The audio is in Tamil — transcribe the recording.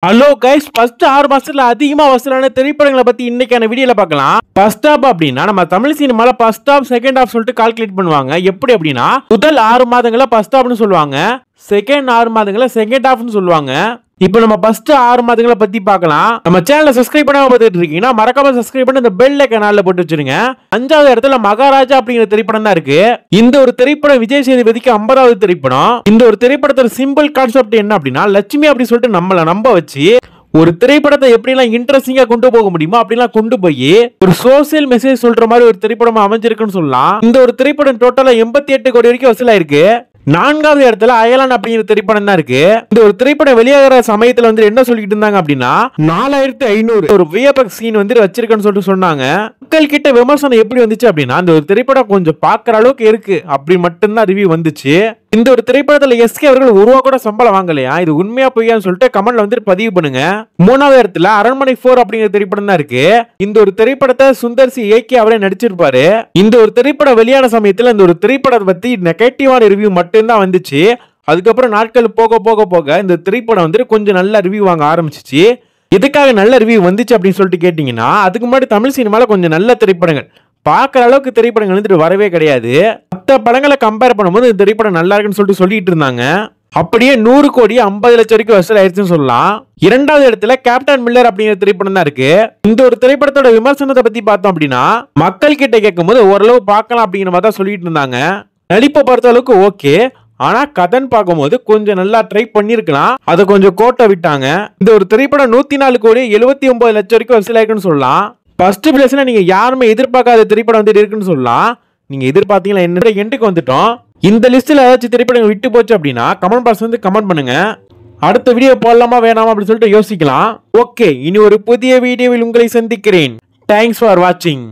ஹலோ கைஸ், ஃபர்ஸ்ட் 6 மாசத்துல அதிகமா வசூலான திரைப்படங்களை பத்தி இன்னைக்கான வீடியோல பார்க்கலாம். ஃபர்ஸ்ட் ஹாப் அப்படின்னா நம்ம தமிழ் சினிமால ஃபர்ஸ்ட் ஹாப் செகண்ட் ஹாப் சொல்லிட்டு கால்குலேட் பண்ணுவாங்க. எப்படி அப்படின்னா முதல் 6 மாதங்களை ஃபர்ஸ்ட் ஹாப்னு சொல்லுவாங்க, செகண்ட் 6 மாதங்களை செகண்ட் ஹாப்னு சொல்லுவாங்க. இப்போ நம்ம ஃபர்ஸ்ட் 6 மாதங்களை பத்தி பார்க்கலாம். நம்ம சேனலை சப்ஸ்கிரைப் பண்ணாம பார்த்துட்டு இருக்கீங்கன்னா மறக்காம சப்ஸ்கிரைப் பண்ணி இந்த பெல் ஐகான்ல போட்டு வச்சிருங்க. 5வது இடத்துல மகாராஜா அப்படிங்கிற திரைப்படம் தான் இருக்கு. இந்த ஒரு திரைப்படம் விஜய் சேதுபதிக்கு 50வது திரைப்படம். இந்த ஒரு திரைப்படத்தோட சிம்பிள் கான்செப்ட் என்ன அப்படின்னா, லட்சுமி அப்படி சொல்லிட்டு நம்மள நம்ப வச்சு ஒரு திரைப்படத்தை எப்படிலாம் இன்ட்ரெஸ்டிங்கா கொண்டு போக முடியுமோ அப்படிலாம் கொண்டு போய் ஒரு சோசியல் மெசேஜ் சொல்ற மாதிரி ஒரு திரைப்படமா அமைஞ்சிருக்குன்னு சொல்லலாம். இந்த ஒரு திரைப்படம் டோட்டலா 88 கோடி வரைக்கும் வசூலாயிருக்கு. 4வது இடத்துல அயலான் அப்படிங்கிற திரைப்படம் தான் இருக்கு. இந்த ஒரு திரைப்படம் வெளியாகிற சமயத்துல வந்து என்ன சொல்லிட்டு இருந்தாங்க அப்படின்னா 4500 ஒரு விஎஃப்எக்ஸ் சீன் வந்து வச்சிருக்கேன்னு சொல்லிட்டு சொன்னாங்க. மக்கள் கிட்ட விமர்சனம் எப்படி வந்துச்சு அப்படின்னா, இந்த ஒரு திரைப்படம் கொஞ்சம் பாக்குற அளவுக்கு இருக்கு அப்படி மட்டும்தான் ரிவ்யூ வந்துச்சு. இந்த ஒரு திரைப்படத்துல எஸ்கே அவர்கள் ஒரு ரூபா கூட சம்பளம் வாங்கலையா, இது உண்மையா பொய்யான்னு சொல்லிட்டு கமெண்ட்ல வந்து பதிவு பண்ணுங்க. 3வது இடத்துல அரண்மனை 4 அப்படிங்கிற திரைப்படம் தான் இருக்கு. இந்த ஒரு திரைப்படத்தை சுந்தர் சி ஏகே அவரே நடிச்சிருப்பாரு. இந்த ஒரு திரைப்படம் வெளியான சமயத்துல இந்த ஒரு திரைப்படத்தை பத்தி நெகட்டிவான ரிவ்யூ மட்டும்தான் வந்துச்சு. அதுக்கப்புறம் நாட்கள் போக போக போக இந்த திரைப்படம் வந்து கொஞ்சம் நல்ல ரிவ்யூ வாங்க ஆரம்பிச்சிச்சு. எதுக்காக நல்ல ரிவ்யூ வந்துச்சு அப்படின்னு சொல்லிட்டு கேட்டீங்கன்னா, அதுக்கு முன்னாடி தமிழ் சினிமால கொஞ்சம் நல்ல திரைப்படங்கள் பார்க்குற அளவுக்கு திரைப்படங்கள் வந்துட்டு வரவே கிடையாது. மற்ற படங்களை கம்பேர் பண்ணும்போது இந்த திரைப்படம் நல்லா இருக்குன்னு சொல்லிட்டு இருந்தாங்க. அப்படியே 100 கோடி 50 லட்சம் வரைக்கும் வசூல் ஆயிடுச்சுன்னு சொல்லலாம். 2வது இடத்துல கேப்டன் மில்லர் அப்படிங்கிற திரைப்படம் தான் இருக்கு. இந்த ஒரு திரைப்படத்தோட விமர்சனத்தை பத்தி பார்த்தோம் அப்படின்னா, மக்கள் கிட்ட கேட்கும் போது ஓரளவு பார்க்கலாம் அப்படிங்கிற மாதிரி தான் சொல்லிட்டு இருந்தாங்க. நடிப்பை பொறுத்த அளவுக்கு ஓகே, ஆனா கதன் பார்க்கும்போது கொஞ்சம் நல்லா ட்ரை பண்ணிருக்கலாம், அதை கொஞ்சம் கோட்டை விட்டாங்க. இந்த ஒரு திரைப்படம் 104 கோடி 79 லட்சம் வரைக்கும் வசூலாயிருக்குன்னு சொல்லலாம். ஃபர்ஸ்ட் பிளேஸ்ல நீங்க யாருமே எதிர்பார்க்காத திரைப்படம் வந்து இருக்குன்னு சொல்லலாம். நீங்க எதிர்பார்த்தீங்களா என்ன எண்டுக்கு வந்துட்டோம். இந்த லிஸ்ட்ல ஏதாச்சும் திரைப்படங்கள் விட்டு போச்சு அப்படின்னா கமெண்ட் பாக்ஸ் வந்து கமெண்ட் பண்ணுங்க. அடுத்த வீடியோ போடலாமா வேணாமா அப்படின்னு சொல்லிட்டு யோசிக்கலாம். ஓகே, இனி ஒரு புதிய வீடியோவில் உங்களை சந்திக்கிறேன். தேங்க்ஸ் ஃபார் வாட்சிங்.